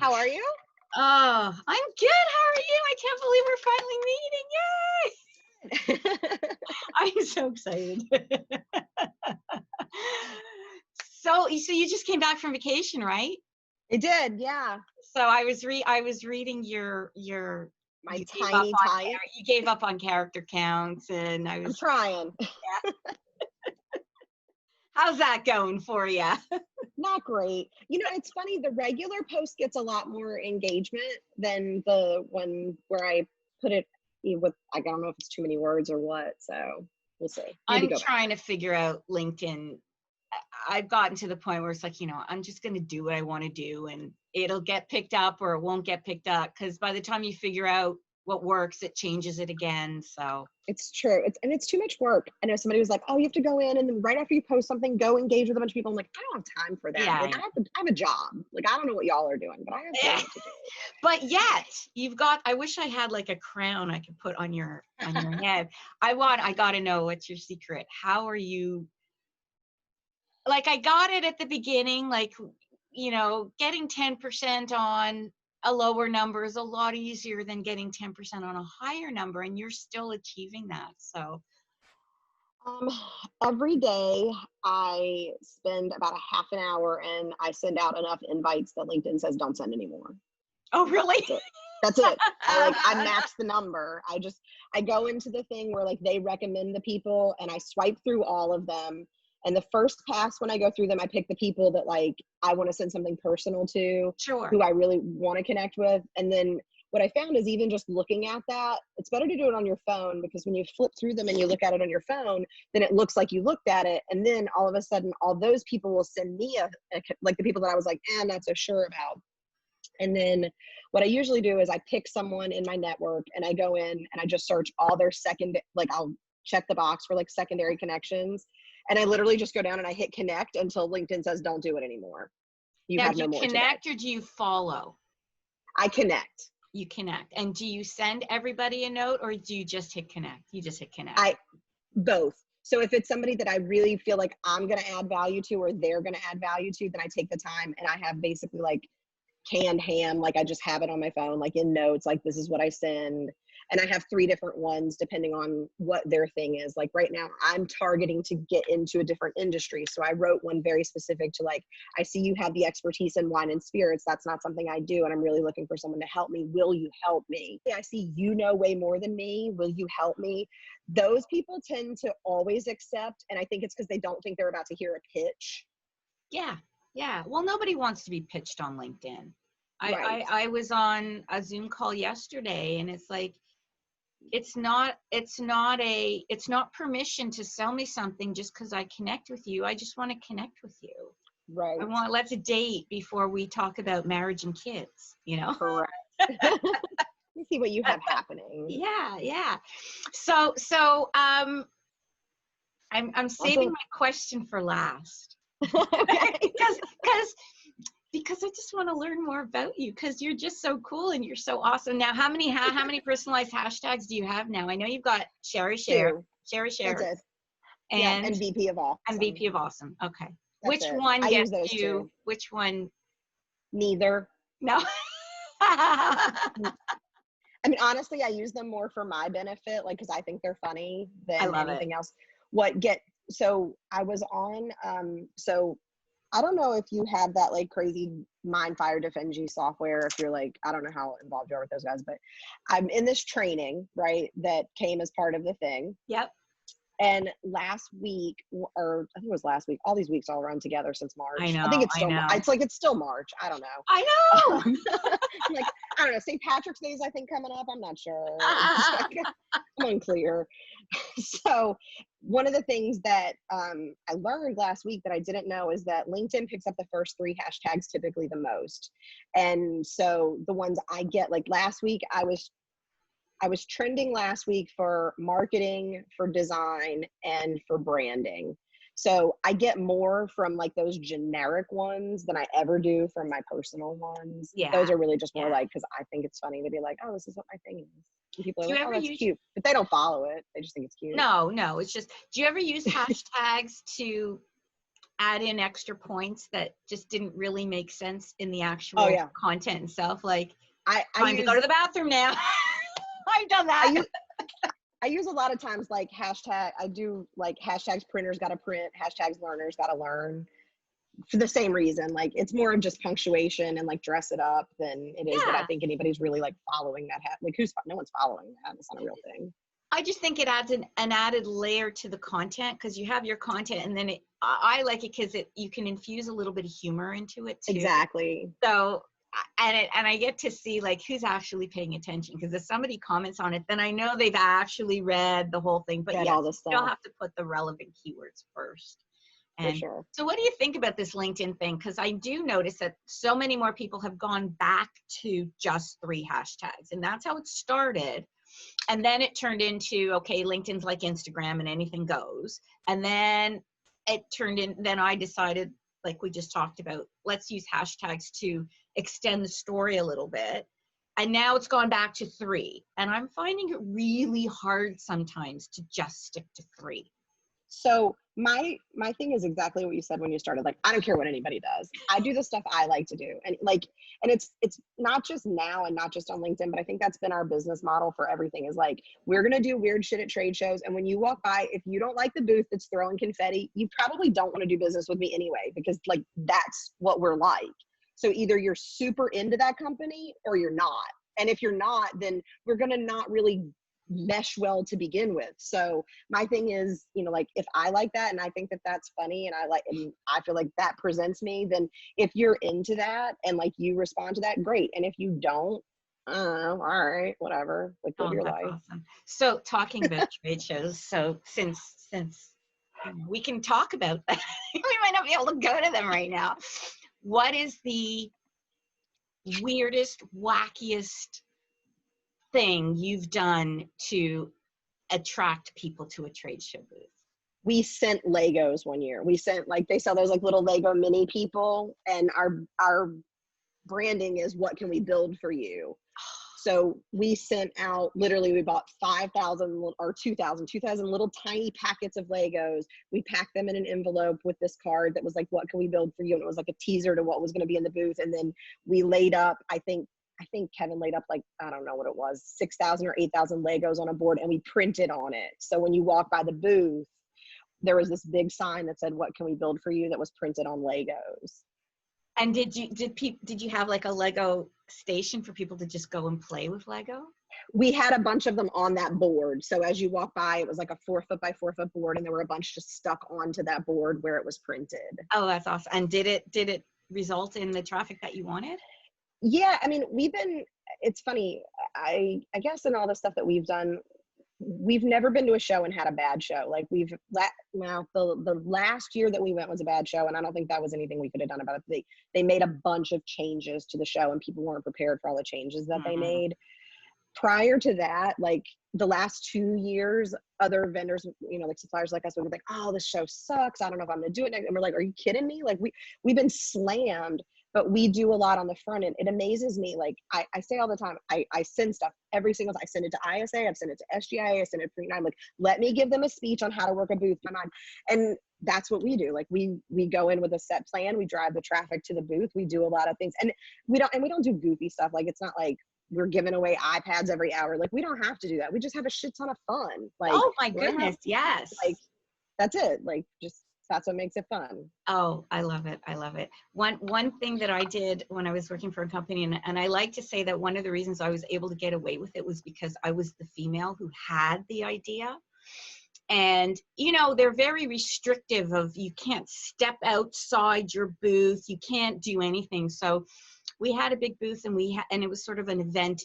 How are you? Oh, I'm good. How are you? I can't believe we're finally meeting. Yay! I'm so excited. So you just came back from vacation, right? I did, yeah. So I was reading your My you tiny type. you gave up on character counts, and I I'm was trying. yeah. How's that going for you? Not great. You know, it's funny. The regular post gets a lot more engagement than the one where I put it with. I don't know if it's too many words or what. So we'll see. Maybe I'm trying to figure out LinkedIn. I've gotten to the point where it's like, I'm just going to do what I want to do, and it'll get picked up or it won't get picked up. Because by the time you figure out what works, it changes it again. So It's true. It's too much work. I know somebody was like, "Oh, you have to go in and then right after you post something, go engage with a bunch of people." I'm like, I don't have time for that. Yeah, Like, I have a job. Like, I don't know what y'all are doing, but I have things to do. But yet you've got. I wish I had like a crown I could put on your head. I got to know, what's your secret? How are you? Like, I got it at the beginning, like, getting 10% on a lower number is a lot easier than getting 10% on a higher number, and you're still achieving that. So Um, every day I spend about a half an hour and I send out enough invites that LinkedIn says don't send anymore. oh really? That's it. That's it. I max the number. I go into the thing where like they recommend the people and I swipe through all of them. And the first pass when I go through them, I pick the people that like I want to send something personal to, Sure. who I really want to connect with. And then what I found is even just looking at that, it's better to do it on your phone, because when you flip through them and you look at it on your phone, then it looks like you looked at it. And then all of a sudden, all those people will send me like the people that I was like, I'm not so sure about. And then what I usually do is I pick someone in my network and I go in and I just search all their I'll check the box for like secondary connections. And I literally just go down and I hit connect until LinkedIn says, don't do it anymore. You have no more today. Do you connect or do you follow? I connect. You connect. And do you send everybody a note or do you just hit connect? You just hit connect. Both. So if it's somebody that I really feel like I'm going to add value to, or they're going to add value to, then I take the time and I have basically like canned ham. Like I just have it on my phone, like in notes, like this is what I send. And I have 3 different ones depending on what their thing is. Like right now I'm targeting to get into a different industry. So I wrote one very specific to like, I see you have the expertise in wine and spirits. That's not something I do. And I'm really looking for someone to help me. Will you help me? I see you know way more than me. Will you help me? Those people tend to always accept. And I think it's because they don't think they're about to hear a pitch. Yeah. Yeah. Well, nobody wants to be pitched on LinkedIn. Right. I was on a Zoom call yesterday and it's like, it's not permission to sell me something just because I connect with you. I just want to connect with you. Right. Let's date before we talk about marriage and kids, Correct. Let me see what you have happening. Yeah. So I'm saving my question for last. Okay. because I just want to learn more about you, because you're just so cool and you're so awesome. Now, how many personalized hashtags do you have now? I know you've got Sheri Share, Sheri Share, and VPofAwesome. And VPofAwesome. Okay. That's one gets you? Two. Which one? Neither. No. I mean, honestly, I use them more for my benefit, like because I think they're funny than anything else. So I was on. So I don't know if you have that like crazy Minefire Defend You software. If you're like, I don't know how involved you are with those guys, but I'm in this training, right, that came as part of the thing. Yep. And last week, or I think it was last week, all these weeks all run together since March. I know. I think it's still, it's still March. I don't know. I know. Like, I don't know. St. Patrick's Day is, I think, coming up. I'm not sure. I'm unclear. So one of the things that I learned last week that I didn't know is that LinkedIn picks up the first 3 hashtags typically the most. And so the ones I get, like last week, I was trending last week for marketing, for design, and for branding. So I get more from like those generic ones than I ever do from my personal ones. Yeah. Those are really just more like, because I think it's funny to be like, oh, this is what my thing is. And people are like, oh, that's cute. But they don't follow it. They just think it's cute. No, it's just, do you ever use hashtags to add in extra points that just didn't really make sense in the actual content itself. Like, time to go to the bathroom now. I've done that. I use a lot of times like I do like hashtags printers got to print, hashtags learners got to learn, for the same reason. Like, it's more of just punctuation and like dress it up than it is that I think anybody's really like following that. Like, no one's following that. It's not a real thing. I just think it adds an added layer to the content, because you have your content, and then I like it because you can infuse a little bit of humor into it too. Exactly. So, and I get to see like who's actually paying attention, because if somebody comments on it, then I know they've actually read the whole thing. But all the stuff. You'll have to put the relevant keywords first. And for sure. So what do you think about this LinkedIn thing? Because I do notice that so many more people have gone back to just 3 hashtags, and that's how it started. And then it turned into, okay, LinkedIn's like Instagram and anything goes. And then then I decided, like we just talked about, let's use hashtags to extend the story a little bit. And now it's gone back to 3. And I'm finding it really hard sometimes to just stick to 3. So my thing is exactly what you said when you started. Like, I don't care what anybody does. I do the stuff I like to do. And it's not just now and not just on LinkedIn, but I think that's been our business model for everything, is like, we're going to do weird shit at trade shows. And when you walk by, if you don't like the booth that's throwing confetti, you probably don't want to do business with me anyway, because like, that's what we're like. So either you're super into that company or you're not. And if you're not, then we're going to not really mesh well to begin with. So my thing is, like, if I like that and I think that that's funny and I feel like that presents me, then if you're into that and like you respond to that, great. And if you don't, all right, whatever, like, live your life. Awesome. So talking about trade shows, so since we can talk about that, we might not be able to go to them right now. What is the weirdest, wackiest thing you've done to attract people to a trade show booth? We sent Legos one year. We sent, like, they sell those like little Lego mini people, and our branding is, what can we build for you? So we sent out, literally, we bought 5,000 or 2,000 little tiny packets of Legos. We packed them in an envelope with this card that was like, what can we build for you? And it was like a teaser to what was going to be in the booth. And then we laid up, I think Kevin laid up, like, I don't know what it was, 6,000 or 8,000 Legos on a board, and we printed on it. So when you walk by the booth, there was this big sign that said, what can we build for you? That was printed on Legos. And did you have like a Lego station for people to just go and play with Lego? We had a bunch of them on that board. So as you walk by, it was like a 4-foot by 4-foot board, and there were a bunch just stuck onto that board where it was printed. Oh, that's awesome. And did it result in the traffic that you wanted? Yeah, I mean, it's funny, I guess in all the stuff that we've done, we've never been to a show and had a bad show. Like, the last year that we went was a bad show, and I don't think that was anything we could have done about it. They made a bunch of changes to the show, and people weren't prepared for all the changes that they made. Prior to that, like, the last 2 years, other vendors, like suppliers like us, would be like, oh, this show sucks, I don't know if I'm gonna do it next. And we're like, are you kidding me? Like, we've been slammed. But we do a lot on the front end. It amazes me. Like, I say all the time, I send stuff every single time. I send it to ISA, I've sent it to SGIA, I send it to I'm like, let me give them a speech on how to work a booth. And that's what we do. Like, we go in with a set plan, we drive the traffic to the booth, we do a lot of things. And we don't do goofy stuff. Like, it's not like we're giving away iPads every hour. Like, we don't have to do that. We just have a shit ton of fun. Like, oh my goodness, yes. Like, that's it. Like, that's what makes it fun. Oh, I love it. I love it. One thing that I did when I was working for a company, and I like to say that one of the reasons I was able to get away with it was because I was the female who had the idea. And, they're very restrictive of, you can't step outside your booth, you can't do anything. So we had a big booth, and it was sort of an event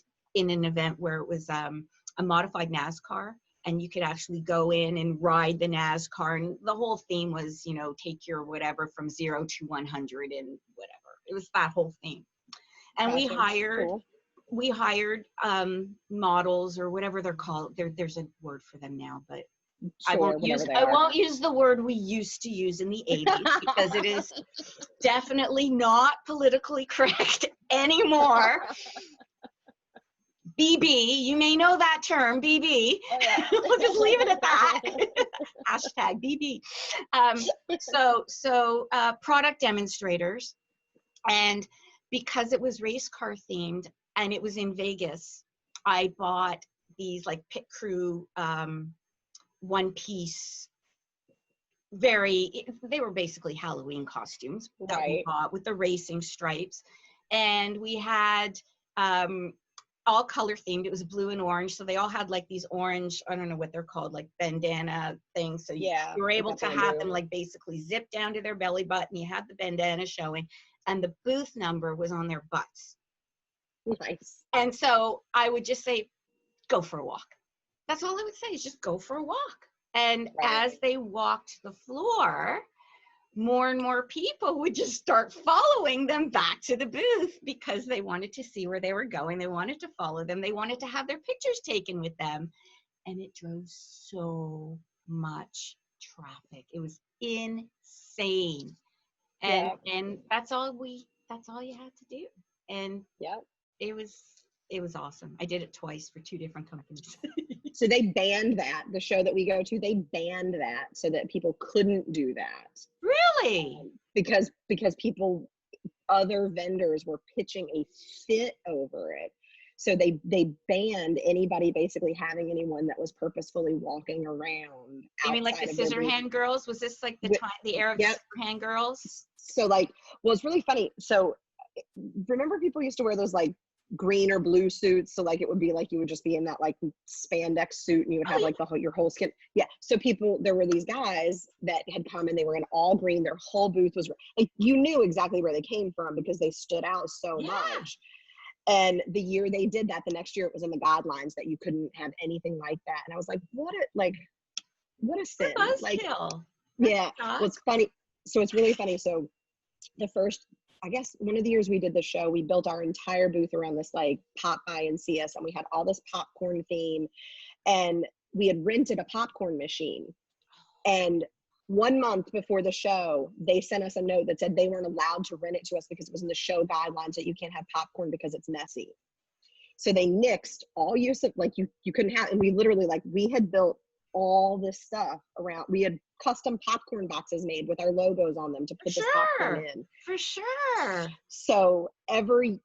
where it was a modified NASCAR. And you could actually go in and ride the NASCAR. And the whole theme was, take your whatever from 0 to 100 and whatever. It was that whole theme. And we hired models, or whatever they're called. There's a word for them now, but I won't use the word we used to use in the 80s because it is definitely not politically correct anymore. BB, you may know that term, BB. Oh, yeah. We'll just leave it at that. Hashtag BB. So product demonstrators. And because it was race car themed and it was in Vegas, I bought these like pit crew one piece, they were basically Halloween costumes that we bought with the racing stripes. And we had all color themed. It was blue and orange. So they all had like these orange, I don't know what they're called, like bandana things. So you were able to have them like basically zip down to their belly button. You had the bandana showing and the booth number was on their butts. Nice. And so I would just say, go for a walk. That's all I would say is just go for a walk. And as they walked the floor, more and more people would just start following them back to the booth because they wanted to see where they were going. They wanted to follow them. They wanted to have their pictures taken with them. And it drove so much traffic. It was insane. And that's all you had to do. And it was awesome. I did it twice for 2 different companies. So they banned that. The show that we go to, they banned that so that people couldn't do that. Really? Because people, other vendors were pitching a fit over it. So they banned anybody basically having anyone that was purposefully walking around. You mean like the scissorhand girls? Was this like the era of scissorhand girls? So like, well, it's really funny. So remember people used to wear those like green or blue suits, so like it would be like you would just be in that like spandex suit and you would have like your whole skin. So there were these guys that had come and they were in all green. Their whole booth was like, you knew exactly where they came from because they stood out so much. And the year they did that, the next year it was in the guidelines that you couldn't have anything like that. And I was like, what a sin. Like, well, it's funny. So it's really funny. So the first, I guess one of the years we did the show, we built our entire booth around this like pop by and see us, and we had all this popcorn theme, and we had rented a popcorn machine. And 1 month before the show, they sent us a note that said they weren't allowed to rent it to us because it was in the show guidelines that you can't have popcorn because it's messy. So they nixed all use of like you couldn't have, and we literally like we had built all this stuff around. We had custom popcorn boxes made with our logos on them to put this popcorn in. For sure. So every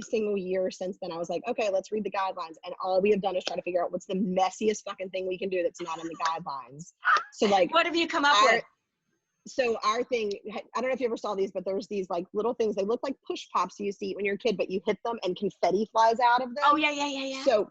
single year since then, I was like, okay, let's read the guidelines. And all we have done is try to figure out what's the messiest fucking thing we can do that's not in the guidelines. So like, what have you come up with? So our thing, I don't know if you ever saw these, but there's these like little things. They look like push pops you used to eat when you're a kid, but you hit them and confetti flies out of them. Oh yeah. So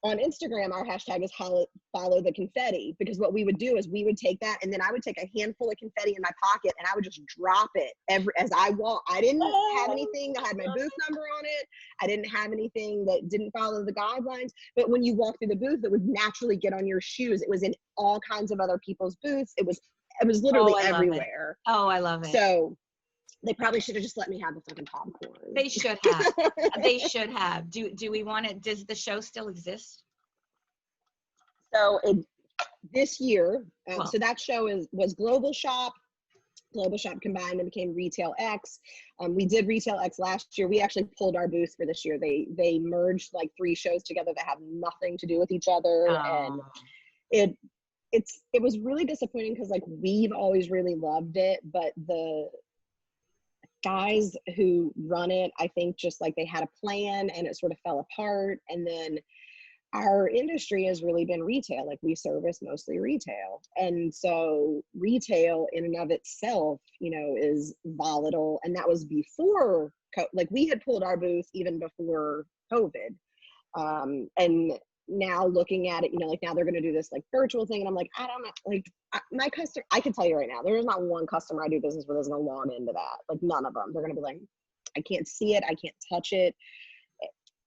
on Instagram, our hashtag is follow the confetti, because what we would do is we would take that and then I would take a handful of confetti in my pocket and I would just drop it as I walk. I didn't have anything that had my booth number on it. I didn't have anything that didn't follow the guidelines. But when you walk through the booth, it would naturally get on your shoes. It was in all kinds of other people's booths. It was literally everywhere. Oh, I love it. So they probably should have just let me have the fucking popcorn. They should have. They should have. Do we want it? Does the show still exist? So this year, so that show was Global Shop. Global Shop combined and became Retail X. We did Retail X last year. We actually pulled our booth for this year. They merged like 3 shows together that have nothing to do with each other, and it was really disappointing because like we've always really loved it, but the guys who run it, I think just like they had a plan and it sort of fell apart. And then our industry has really been retail. Like we service mostly retail. And so retail in and of itself, is volatile. And that was before, like we had pulled our booth even before COVID. And now looking at it, like now they're going to do this like virtual thing. And I'm like, I don't know, like my customer, I can tell you right now, there is not one customer I do business with that's going to log into that. Like none of them. They're going to be like, I can't see it. I can't touch it.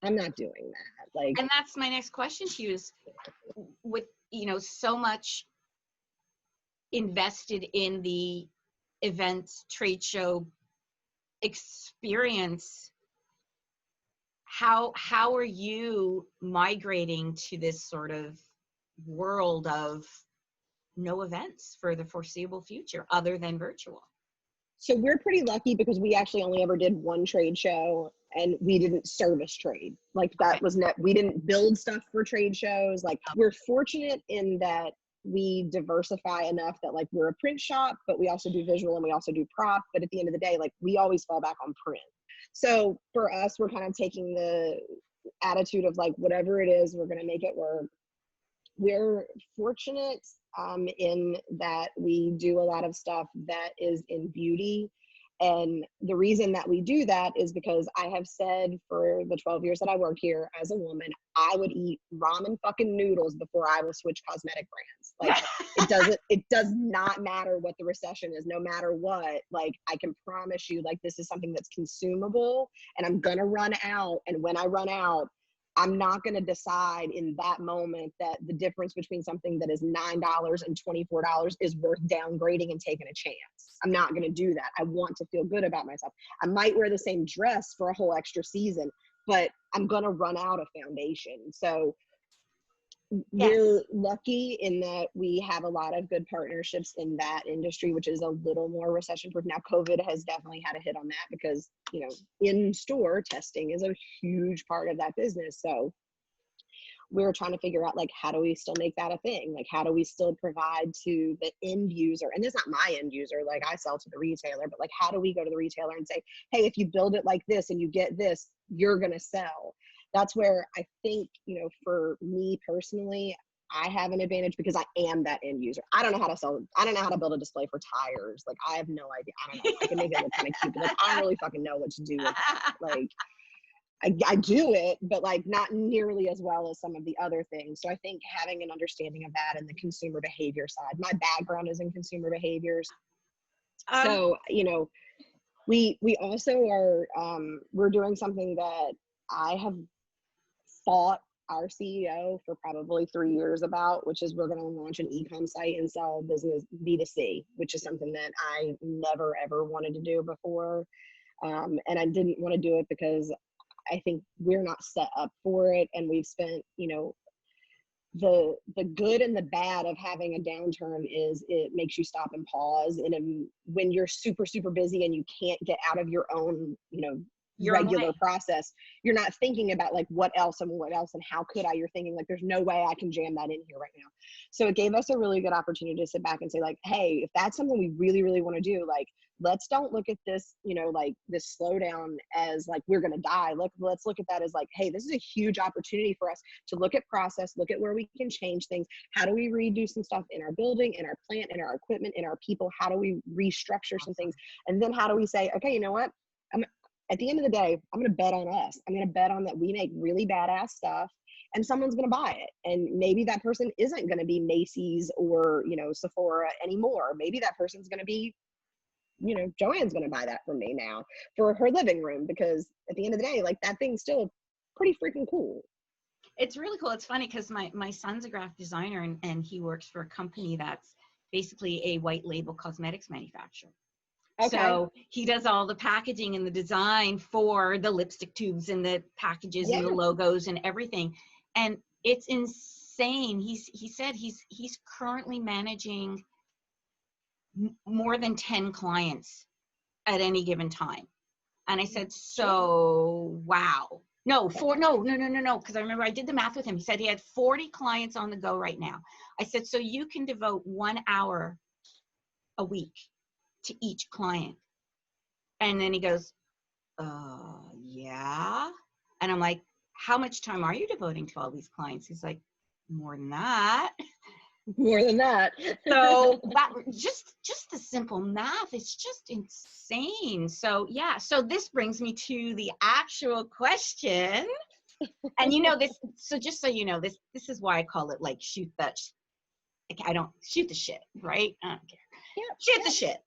I'm not doing that. Like, and that's my next question to you is with, so much invested in the events, trade show experience, how are you migrating to this sort of world of no events for the foreseeable future other than virtual? So we're pretty lucky because we actually only ever did one trade show and we didn't service trade. Like that was not, we didn't build stuff for trade shows. Like we're fortunate in that we diversify enough that like we're a print shop, but we also do visual and we also do prop. But at the end of the day, like we always fall back on print. So for us, we're kind of taking the attitude of like, whatever it is, we're going to make it work. We're fortunate in that we do a lot of stuff that is in beauty. And the reason that we do that is because I have said for the 12 years that I work here as a woman, I would eat ramen fucking noodles before I will switch cosmetic brands. Like it does not matter what the recession is, no matter what. Like I can promise you, like this is something that's consumable and I'm gonna run out. And when I run out, I'm not going to decide in that moment that the difference between something that is $9 and $24 is worth downgrading and taking a chance. I'm not going to do that. I want to feel good about myself. I might wear the same dress for a whole extra season, but I'm going to run out of foundation. So we're lucky in that we have a lot of good partnerships in that industry, which is a little more recession proof. Now, COVID has definitely had a hit on that because, you know, in-store testing is a huge part of that business. So we're trying to figure out, like, how do we still make that a thing? Like, how do we still provide to the end user? And it's not my end user, like I sell to the retailer, but like, how do we go to the retailer and say, hey, if you build it like this and you get this, you're going to sell. That's where I think, you know, for me personally, I have an advantage because I am that end user. I don't know how to sell. I don't know how to build a display for tires. Like I have no idea. I don't know. I can make it look kind of cute, but like, I don't really fucking know what to do with it. Like I do it, but like not nearly as well as some of the other things. So I think having an understanding of that and the consumer behavior side, my background is in consumer behaviors. So, you know, we also are, we're doing something that I have fought our CEO for probably 3 years about, which is we're going to launch an e-com site and sell business B2C, which is something that I never, ever wanted to do before. And I didn't want to do it because I think we're not set up for it. And we've spent, you know, the good and the bad of having a downturn is it makes you stop and pause. And when you're super, super busy and you can't get out of your own, you know, regular process, you're not thinking about like what else and how could I, you're thinking like there's no way I can jam that in here right now. So it gave us a really good opportunity to sit back and say like, hey, if that's something we really, really want to do, like let's don't look at this, you know, like this slowdown as like we're going to die. Let's look at that as like, hey, this is a huge opportunity for us to look at process, look at where we can change things. How do we redo some stuff in our building, in our plant, in our equipment, in our people? How do we restructure some things? And then how do we say, okay, you know what? At the end of the day, I'm going to bet on us. I'm going to bet on that we make really badass stuff and someone's going to buy it. And maybe that person isn't going to be Macy's or, you know, Sephora anymore. Maybe that person's going to be, you know, Joanne's going to buy that from me now for her living room, because at the end of the day, like that thing's still pretty freaking cool. It's really cool. It's funny because my son's a graphic designer and he works for a company that's basically a white label cosmetics manufacturer. Okay. So he does all the packaging and the design for the lipstick tubes and the packages and the logos and everything. And it's insane. He said he's currently managing more than 10 clients at any given time. And I said, so wow. No, because I remember I did the math with him. He said he had 40 clients on the go right now. I said, so you can devote 1 hour a week to each client. And then he goes, yeah. And I'm like, how much time are you devoting to all these clients? He's like, more than that. More than that. So that just the simple math, it's just insane. So yeah, so this brings me to the actual question. And you know this, so just so you know, this is why I call it like shoot the shit, right? I don't care. Shoot the shit.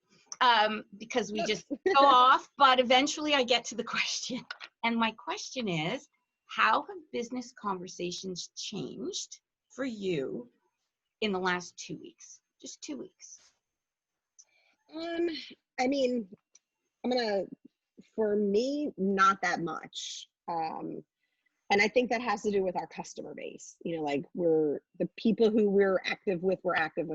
Because we just go off, but eventually I get to the question. And my question is, how have business conversations changed for you in the last 2 weeks? Just 2 weeks. I mean, for me, not that much. And I think that has to do with our customer base. You know, like we're the people who we're active with,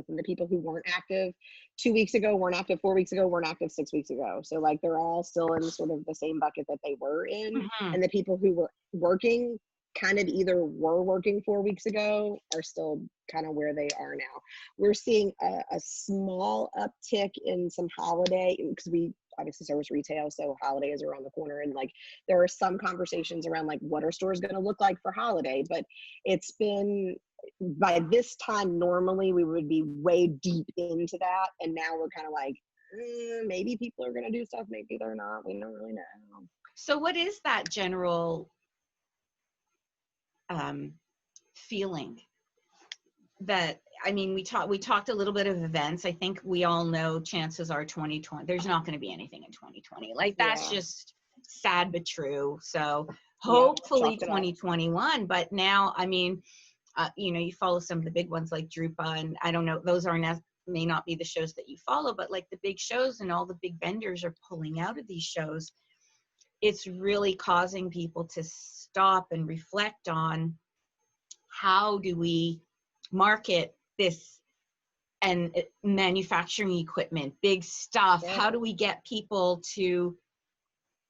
and the people who weren't active 2 weeks ago, weren't active 4 weeks ago, weren't active 6 weeks ago. So like they're all still in sort of the same bucket that they were in. Mhm. And the people who were working kind of either were working 4 weeks ago are still kind of where they are now. We're seeing a small uptick in some holiday, because we obviously service retail, so holiday is around the corner, and like there are some conversations around like what are stores going to look like for holiday, but it's been, by this time normally we would be way deep into that, and now we're kind of like maybe people are going to do stuff, maybe they're not, we don't really know. So what is that general feeling that, I mean, we talked a little bit of events. I think we all know chances are 2020, there's not going to be anything in 2020. Like that's just sad but true. So hopefully 2021, but now, I mean, you know, you follow some of the big ones like Drupa, and I don't know, those may not be the shows that you follow, but like the big shows and all the big vendors are pulling out of these shows. It's really causing people to stop and reflect on how do we market this and manufacturing equipment, big stuff. Yeah. How do we get people to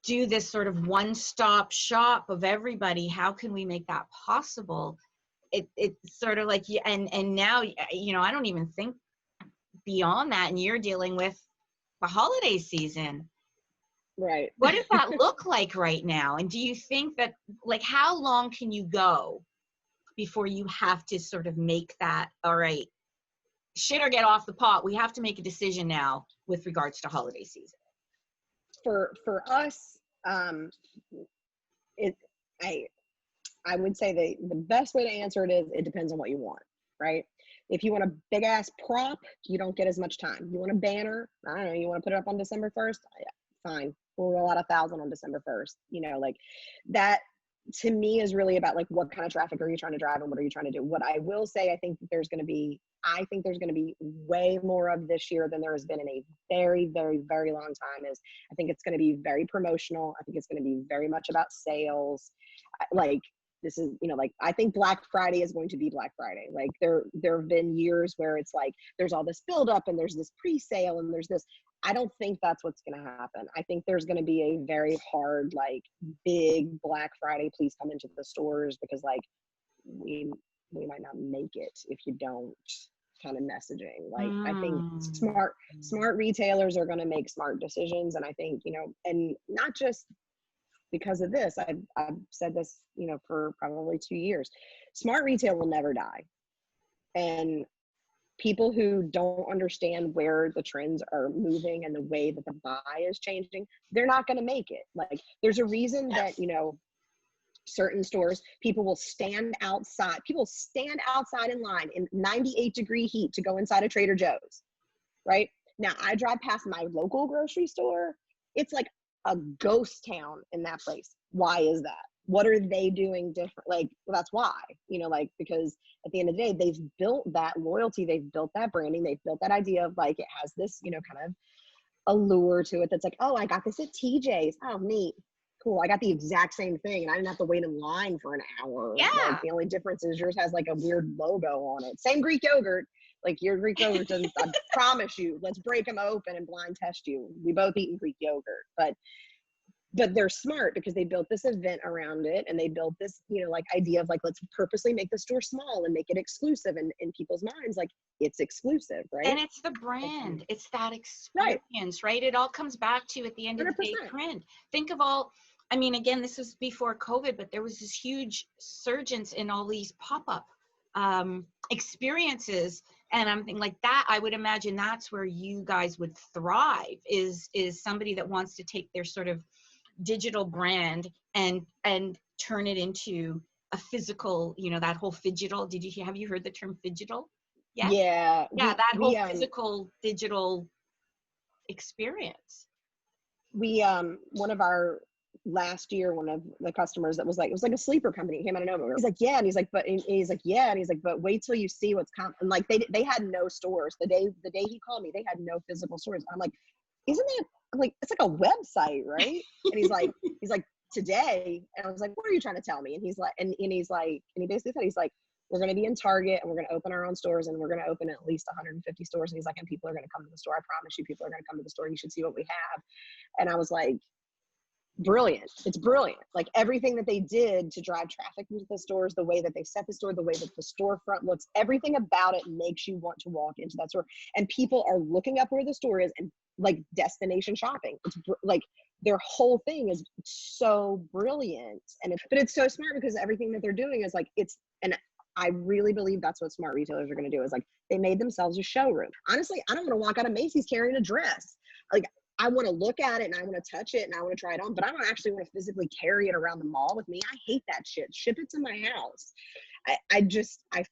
do this sort of one-stop shop of everybody? How can we make that possible? It's sort of like, and now, you know, I don't even think beyond that, and you're dealing with the holiday season. Right. What does that look like right now? And do you think that, like, how long can you go before you have to sort of make that, all right, shit or get off the pot, we have to make a decision now with regards to holiday season? For us, I would say the best way to answer it is it depends on what you want, right? If you want a big ass prop, you don't get as much time. You want a banner, I don't know, you want to put it up on December 1st? Yeah, fine. We'll roll out 1,000 on December 1st. You know, like that to me is really about like what kind of traffic are you trying to drive and what are you trying to do? What I will say, I think there's going to be way more of this year than there has been in a very, very, very long time. Is I think it's going to be very promotional. I think it's going to be very much about sales. Like this is, you know, like I think Black Friday is going to be Black Friday. Like there have been years where it's like there's all this buildup and there's this pre-sale and there's this. I don't think that's what's going to happen. I think there's going to be a very hard, like big Black Friday, please come into the stores, because like we might not make it if you don't kind of messaging. Like I think smart retailers are going to make smart decisions. And I think, you know, and not just because of this, I've said this, you know, for probably 2 years, smart retail will never die. And people who don't understand where the trends are moving and the way that the buy is changing, they're not going to make it. Like there's a reason that, you know, certain stores, people will stand outside in line in 98-degree heat to go inside a Trader Joe's, right? Now I drive past my local grocery store. It's like a ghost town in that place. Why is that? What are they doing different? Like, well, that's why, you know, like, because at the end of the day, they've built that loyalty, they've built that branding, they've built that idea of like, it has this, you know, kind of allure to it. That's like, oh, I got this at TJ's. Oh, neat. Cool. I got the exact same thing and I didn't have to wait in line for an hour. Yeah. Like, the only difference is yours has like a weird logo on it. Same Greek yogurt. Like your Greek yogurt doesn't, I promise you, let's break them open and blind test you. We both eaten Greek yogurt, but they're smart because they built this event around it and they built this, you know, like idea of like, let's purposely make the store small and make it exclusive. And in people's minds, like it's exclusive, right? And it's the brand, it's that experience, right? It all comes back to, at the end of the day, print. Think of all, I mean, again, this was before COVID, but there was this huge surgence in all these pop-up experiences. And I'm thinking like that, I would imagine that's where you guys would thrive, is somebody that wants to take their sort of digital brand and turn it into a physical, you know, that whole phygital. Have you heard the term phygital? Yeah, that whole physical digital experience. We one of our last year, one of the customers that was like, it was like a sleeper company, came out of nowhere. He's like, yeah, and he's like, but wait till you see what's coming. And like they had no stores the day he called me. They had no physical stores. I'm like, isn't that like, it's like a website, right? And he's like, today. And I was like, what are you trying to tell me? And he's like, and he basically said, he's like, we're going to be in Target and we're going to open our own stores and we're going to open at least 150 stores. And he's like, and people are going to come to the store. I promise you, people are going to come to the store. You should see what we have. And I was like, brilliant. It's brilliant. Like everything that they did to drive traffic into the stores, the way that they set the store, the way that the storefront looks, everything about it makes you want to walk into that store. And people are looking up where the store is and like destination shopping. It's like their whole thing is so brilliant. But it's so smart because everything that they're doing is like, and I really believe that's what smart retailers are going to do, is like they made themselves a showroom. Honestly, I don't want to walk out of Macy's carrying a dress. Like I want to look at it and I want to touch it and I want to try it on, but I don't actually want to physically carry it around the mall with me. I hate that shit. Ship it to my house. I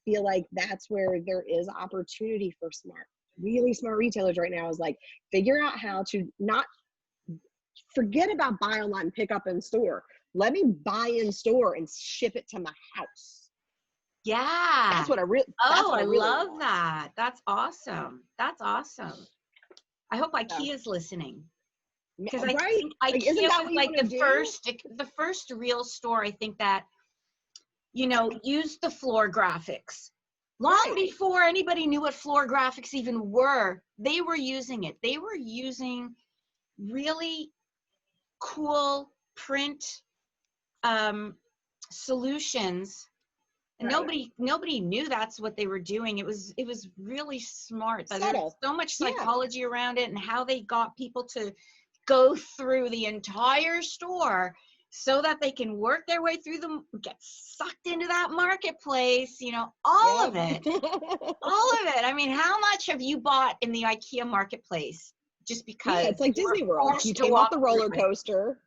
feel like that's where there is opportunity for really smart retailers right now, is like figure out how to not forget about buy online, pick up in store. Let me buy in store and ship it to my house. Yeah. That's what I really love want. that. That's awesome. That's awesome. I hope IKEA is listening. Because I think IKEA was like the first real store, I think, that, you know, used the floor graphics. Long before anybody knew what floor graphics even were, they were using it. They were using really cool print solutions. And nobody knew that's what they were doing. It was really smart. There's so much psychology around it and how they got people to go through the entire store so that they can work their way through them, get sucked into that marketplace, you know, all of it. All of it. I mean, how much have you bought in the IKEA marketplace just because? Yeah, it's like Disney World. You came off the roller coaster,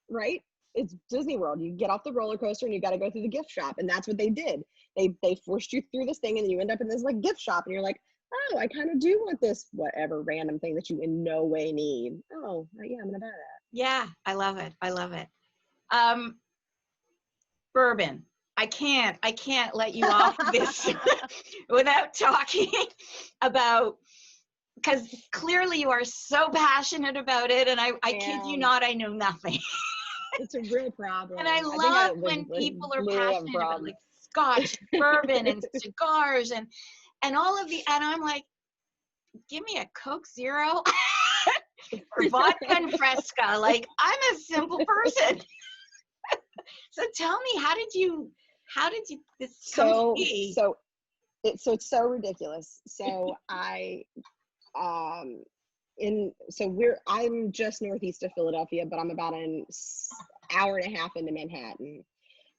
right? It's Disney World. You get off the roller coaster and you got to go through the gift shop. And that's what they did. They forced you through this thing and then you end up in this like gift shop and you're like, oh, I kind of do want this whatever random thing that you in no way need. Oh, yeah, I'm going to buy that. Yeah, I love it. I love it. Bourbon. I can't let you off this without talking about, because clearly you are so passionate about it. And I kid you not, I know nothing. It's a real problem. And I love when people are passionate about like Scotch, bourbon, and cigars, and all of and I'm like, give me a Coke Zero or vodka and Fresca. Like, I'm a simple person. So tell me, how did this come to be? So it's so ridiculous. So I'm just northeast of Philadelphia, but I'm about an hour and a half into Manhattan.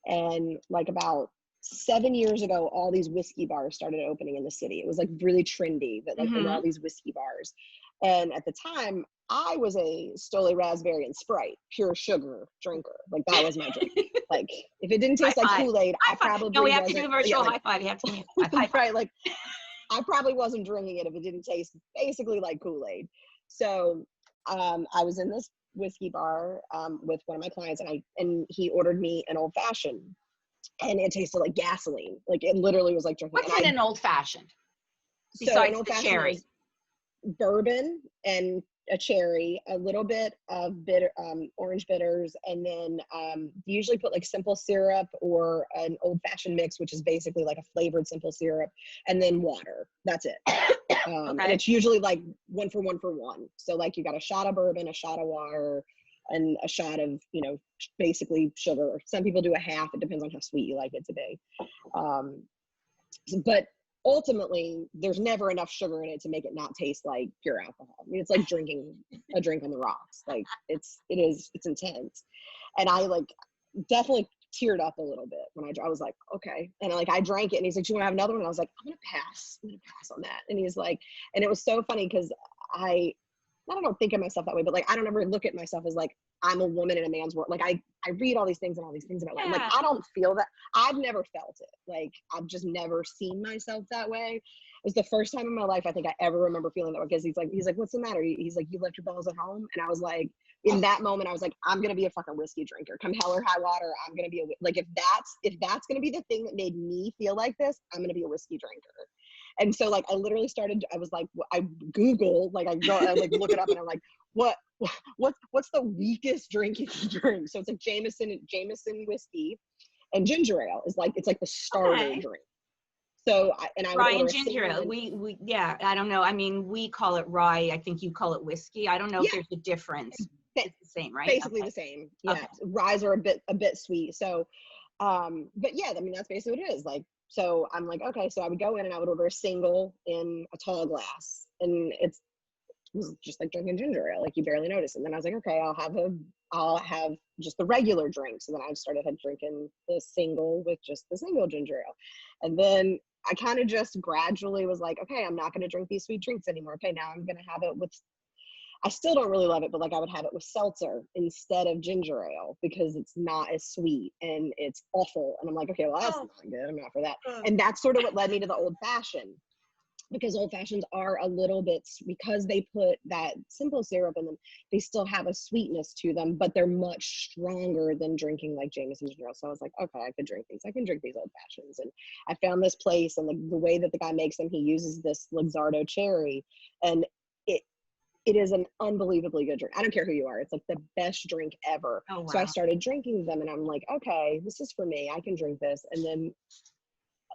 And like about 7 years ago, all these whiskey bars started opening in the city. It was like really trendy that like there were all these whiskey bars. And at the time, I was a Stoli Raspberry and Sprite, pure sugar drinker. Like that was my drink. Like if it didn't taste like Kool-Aid, I probably no, we have to do a virtual high five. You have to high five. Right, like I probably wasn't drinking it if it didn't taste basically like Kool-Aid. So I was in this whiskey bar with one of my clients, and he ordered me an old fashioned, and it tasted like gasoline. Like it literally was like drinking. What's in an old fashioned? Besides the cherry, bourbon and a cherry, a little bit of bitter orange bitters, and then usually put like simple syrup or an old fashioned mix, which is basically like a flavored simple syrup, and then water. That's it. And it's usually like 1 for 1 for 1. So like you got a shot of bourbon, a shot of water, and a shot of, you know, basically sugar. Some people do a half. It depends on how sweet you like it to be. But ultimately, there's never enough sugar in it to make it not taste like pure alcohol. I mean, it's like drinking a drink on the rocks. Like it's intense. And I like definitely teared up a little bit when I was like, okay. And like, I drank it and he's like, do you want to have another one? And I was like, I'm going to pass on that. And he's like, and it was so funny because I don't think of myself that way, but like, I don't ever look at myself as like, I'm a woman in a man's world. Like I read all these things and all these things about life. Like, I don't feel that. I've never felt it. Like, I've just never seen myself that way. It was the first time in my life I think I ever remember feeling that way, because he's like, what's the matter? He's like, you left your balls at home? And I was like, in that moment, I was like, I'm going to be a fucking whiskey drinker. Come hell or high water, I'm going to be like, if that's going to be the thing that made me feel like this, I'm going to be a whiskey drinker. And so like, I literally started, I was like, I Googled, like I like look it up and I'm like, what's the weakest drink you can drink? So it's like Jameson whiskey, and ginger ale is like, it's like the starter drink. So I would rye order and ginger ale. We yeah, I don't know. I mean, we call it rye. I think you call it whiskey. I don't know if there's a difference. It's the same, right? Basically the same. Yeah. Okay. Ryes are a bit sweet. So, but yeah, I mean, that's basically what it is. Like, so I'm like, okay, so I would go in and I would order a single in a tall glass, and it was just like drinking ginger ale, like you barely notice. And then I was like, okay, I'll have just the regular drink. So then I started drinking the single with just the single ginger ale. And then I kind of just gradually was like, okay, I'm not going to drink these sweet drinks anymore. Okay, now I'm going to have it with, I still don't really love it, but like I would have it with seltzer instead of ginger ale because it's not as sweet and it's awful. And I'm like, okay, well, that's not good. I'm not for that. And that's sort of what led me to the old fashioned, because old fashions are a little bit, because they put that simple syrup in them, they still have a sweetness to them, but they're much stronger than drinking like Jameson ginger ale. So I was like, okay, I could drink these. I can drink these old fashions. And I found this place, and the way that the guy makes them, he uses this Luxardo cherry, and it is an unbelievably good drink. I don't care who you are. It's like the best drink ever. Oh, wow. So I started drinking them, and I'm like, okay, this is for me. I can drink this. And then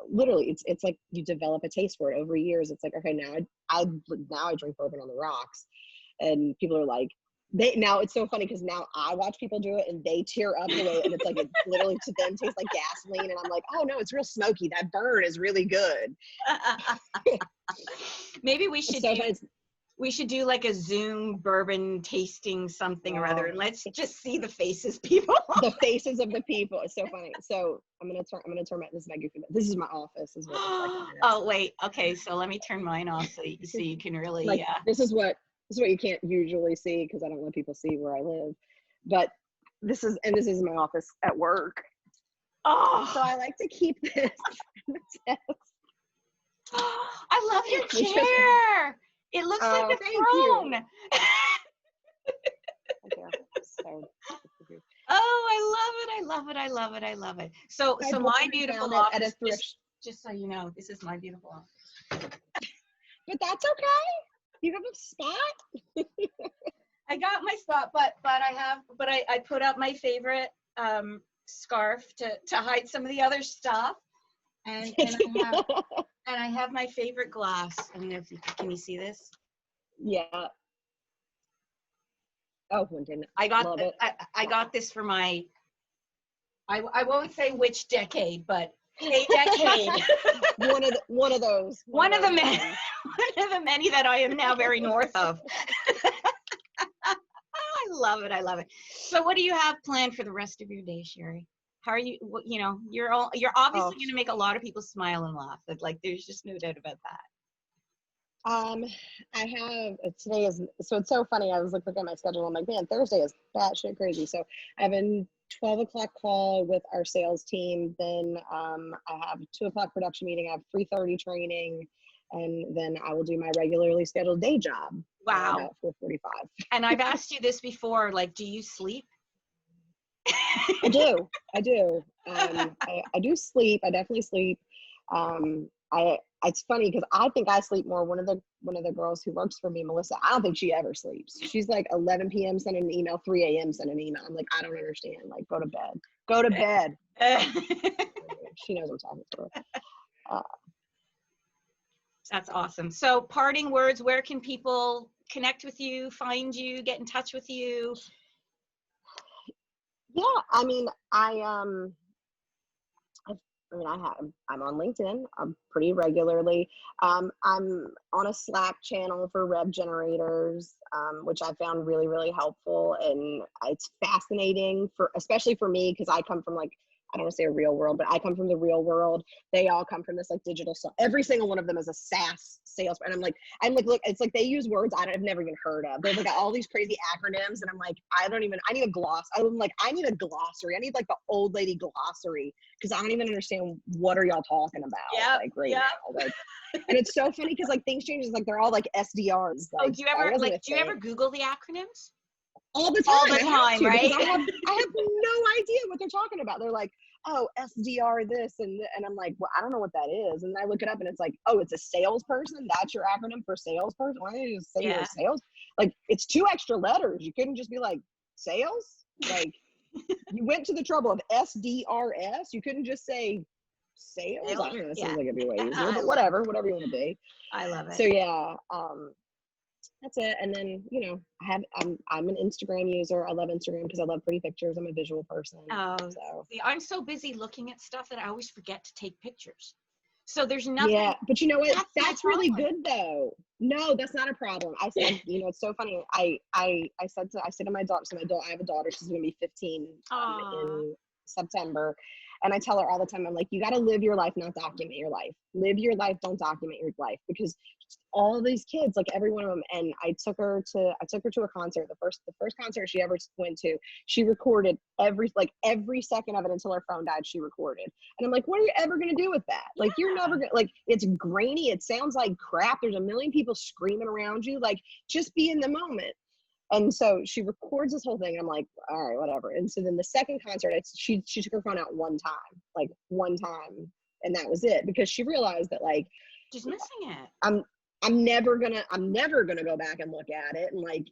literally it's like you develop a taste for it over years. It's like, okay, now I drink bourbon on the rocks, and people are like, now it's so funny because now I watch people do it and they tear up the way, and it's like, it literally to them tastes like gasoline, and I'm like, oh no, it's real smoky. That burn is really good. Maybe we should do like a Zoom bourbon tasting something or other, and let's just see the faces, people. The faces of the people. It's so funny. So I'm gonna turn my, this is my goofy, this is my office is what it's like. Oh wait, okay, so let me turn mine off so you can really like, this is what you can't usually see because I don't let people see where I live. But this is my office at work. Oh, so I like to keep this. I love your chair. It looks like a throne. Oh, I love it. So my beautiful office, just so you know, this is my beautiful office. But that's okay. You have a spot. I got my spot, but I put up my favorite scarf to hide some of the other stuff. And I have my favorite glass. I don't know if can you see this? Yeah. Oh, I got this for my, I won't say which decade, but a decade. one of those. One of the many that I am now very north of. I love it. So what do you have planned for the rest of your day, Sheri? How are you, you're obviously going to make a lot of people smile and laugh. Like, there's just no doubt about that. I have, today is, so it's so funny. I was looking at my schedule. I'm like, man, Thursday is batshit crazy. So I have a 12 o'clock call with our sales team. Then I have a 2 o'clock production meeting. I have 3:30 training. And then I will do my regularly scheduled day job. Wow. About 4:45. And I've asked you this before, like, do you sleep? I do. I do sleep. I definitely sleep. It's funny because I think I sleep more. One of the girls who works for me, Melissa, I don't think she ever sleeps. She's like 11 p.m. sending an email, 3 a.m. sending an email. I'm like, I don't understand. Like, go to bed. She knows I'm talking to her. That's awesome. So parting words, where can people connect with you, find you, get in touch with you? Yeah, I mean, I'm on LinkedIn pretty regularly. I'm on a Slack channel for rev generators, which I found really, really helpful. And it's fascinating especially for me, because I come from, like, I don't want to say a real world, but I come from the real world. They all come from this like digital stuff. Every single one of them is a SaaS sales. And I'm like, look, it's like they use words I've never even heard of. They've got all these crazy acronyms. And I'm like, I need a gloss. I'm like, I need a glossary. I need like the old lady glossary, because I don't even understand what are y'all talking about. Yeah. Like right now. Like, and it's so funny because like things change. Like they're all like SDRs. Like, do you ever Google the acronyms? All the time, right? I have no idea what they're talking about. They're like, oh, SDR this, and I'm like, well, I don't know what that is. And I look it up, and it's like, oh, it's a salesperson. That's your acronym for salesperson. Why don't you just say you're a sales? like, it's 2 extra letters. You couldn't just be like, sales? Like, you went to the trouble of SDRS. You couldn't just say sales. I don't know. It seems like it'd be way easier, but whatever you want to be. I love it. So yeah, that's it. And then, you know, I'm an Instagram user. I love Instagram because I love pretty pictures. I'm a visual person. Oh, so. see, I'm so busy looking at stuff that I always forget to take pictures. So there's nothing. Yeah, but you know what? That's really good though. No, that's not a problem. I said, you know, it's so funny. I said to my daughter, I have a daughter, she's gonna be 15 in September. And I tell her all the time, I'm like, you got to live your life, not document your life. Live your life, don't document your life, because all these kids, like every one of them. And I took her to a concert, the first concert she ever went to. She recorded every second of it until her phone died. She recorded, and I'm like, what are you ever gonna do with that? Like, you're never gonna, like, it's grainy. It sounds like crap. There's a million people screaming around you. Like, just be in the moment. And so she records this whole thing. And I'm like, all right, whatever. And so then the second concert, she took her phone out one time, and that was it, because she realized that, like, just missing it. I'm never gonna go back and look at it. And like,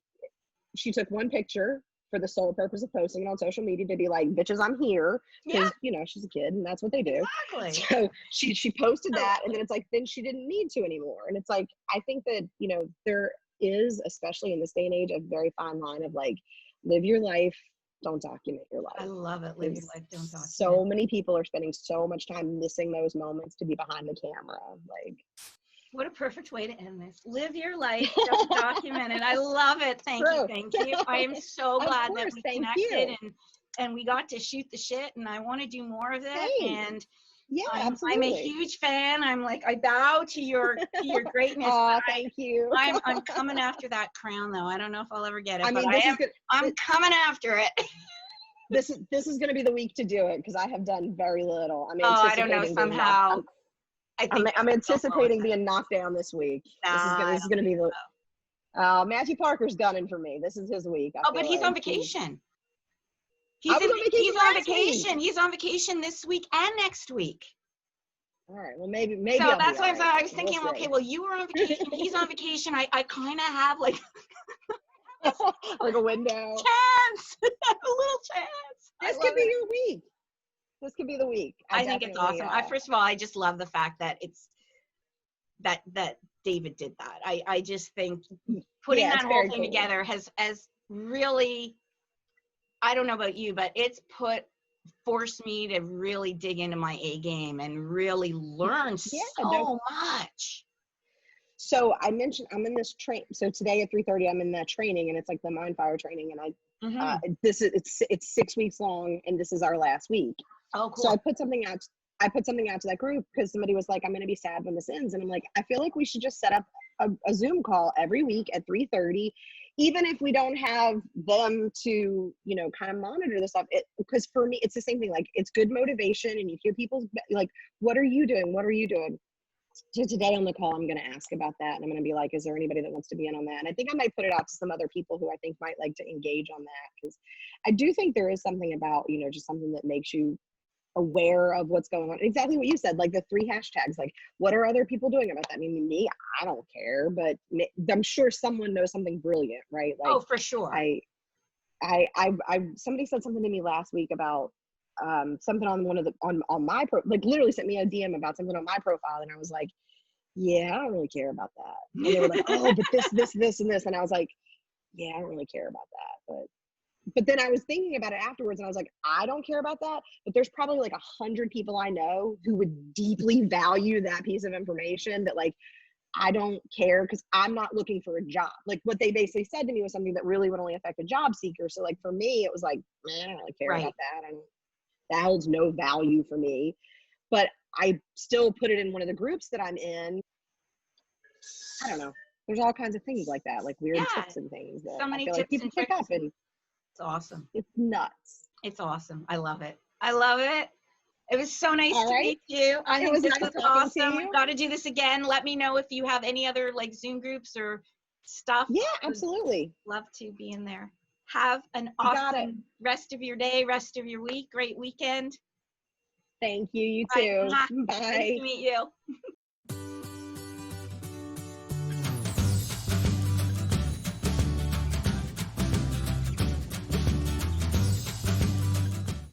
she took one picture for the sole purpose of posting it on social media to be like, bitches, I'm here. Because, you know, she's a kid and that's what they do. Exactly. So she posted that, and then it's like, then she didn't need to anymore. And it's like, I think that, you know, there is, especially in this day and age, a very fine line of like, live your life, don't document your life. I love it. Live your life, don't document. So many people are spending so much time missing those moments to be behind the camera. Like, what a perfect way to end this. Live your life, don't document it. I love it. Thank you. I am so glad that we connected and we got to shoot the shit, and I want to do more of it. And yeah, I'm a huge fan. I'm like, I bow to your greatness. Oh, thank you. I'm coming after that crown though. I don't know if I'll ever get it, but I'm coming after it. This is going to be the week to do it, because I have done very little. I don't know, somehow. I'm anticipating being knocked down this week. This is going to be the Matthew Parker's gunning for me. This is his week. But he's on vacation. He's on vacation this week and next week. All right. Well, maybe. So that's why I was thinking, okay, well, you were on vacation. He's on vacation. I kind of have like like a window. Chance. A little chance. This could be your week. This could be the week. I think it's awesome. First of all, I just love the fact that it's that David did that. I just think putting that whole thing together has really, I don't know about you, but it's forced me to really dig into my A game and really learn so much. So I mentioned I'm in this so today at 3:30 I'm in that training, and it's like the Minefire Training, and it's 6 weeks long, and this is our last week. Oh, cool. So I put something out to that group, because somebody was like, I'm going to be sad when this ends. And I'm like, I feel like we should just set up a Zoom call every week at 3:30, even if we don't have them to, you know, kind of monitor this stuff. Because for me, it's the same thing. Like, it's good motivation, and you hear people's like, what are you doing? What are you doing? So today on the call, I'm going to ask about that, and I'm going to be like, is there anybody that wants to be in on that? And I think I might put it out to some other people who I think might like to engage on that, because I do think there is something about, you know, just something that makes you aware of what's going on. Exactly what you said, like the 3 hashtags, like, what are other people doing about that? I mean, me, I don't care, but I'm sure someone knows something brilliant, right? Like, oh, for sure. I somebody said something to me last week about something on on my like literally sent me a DM about something on my profile, and I was like, yeah, I don't really care about that. And they were like, oh, but this and this, and I was like, yeah, I don't really care about that. But then I was thinking about it afterwards, and I was like, I don't care about that, but there's probably like 100 people I know who would deeply value that piece of information, that like, I don't care, because I'm not looking for a job. Like, what they basically said to me was something that really would only affect a job seeker. So like, for me, it was like, I don't really care about that. That holds no value for me. But I still put it in one of the groups that I'm in. I don't know. There's all kinds of things like that, like weird tips and things that so many I feel tips like people pick up, and it's awesome. It's nuts. It's awesome. I love it. It was so nice to meet you. I think this was awesome. We've got to do this again. Let me know if you have any other like Zoom groups or stuff. Yeah, absolutely. Love to be in there. Have an awesome rest of your day, rest of your week. Great weekend. Thank you. You too. Bye. Nice to meet you.